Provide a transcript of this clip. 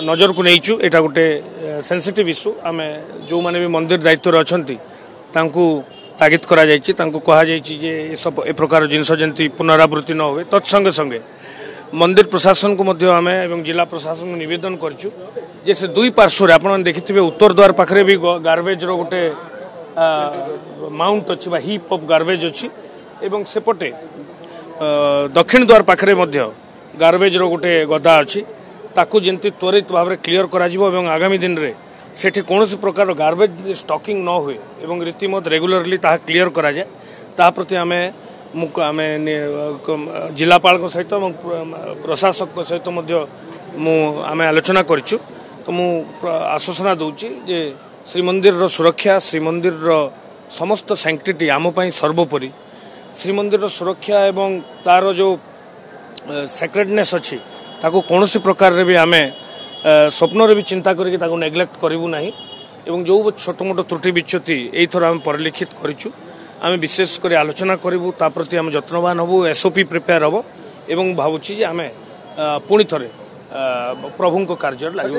नजर को नहीं एटा गोटे सेंसिटिव इश्यू आम जो मैंने भी मंदिर दायित्व अच्छा तागिद करा कहा ए सब ए प्रकार जिनस जमी पुनरावृत्ति न हुए तत्संगे संगे मंदिर प्रशासन को आम एवं जिला प्रशासन को निवेदन करचु जे से दुई पार्श्व आप देखिए उत्तर द्वार पाखे भी गार्बेज रोटे माउंट अच्छी हिप ऑफ गार्बेज अच्छी एवं सेपटे दक्षिण द्वार पाखे गार्बेज रोटे गदा अच्छी ताकू जमी त्वरित भाव में क्लीयर करा आगामी दिन में सेठी कौन प्रकार गार्बेज स्टॉकिंग न हुए एवं रीतिमत रेगुलरली ताहा क्लीयर करा जाए ता प्रति आमे जिलापाल सहित प्रशासक सहित आमे आलोचना करिछु तो मु आश्वासना दूची जे श्रीमंदिर सुरक्षा श्रीमंदिर समस्त सैंक्टिटी आम पई सर्वोपरि श्रीमंदिर सुरक्षा एवं तार जो सेक्रेटनेस अच्छी ताको कौन प्रकार रे भी आमे स्वप्न भी चिंता करके नेग्लेक्ट करूँ ना एवं जो छोट मोट त्रुटि विच्युति यही आम परिलिखित करूँ आम विशेष कर आलोचना करूँ प्रति आम यत्नवान हबू एसओपी प्रिपेयर हम एवं भावुँ आम पुणी थे प्रभु कार्य लगे।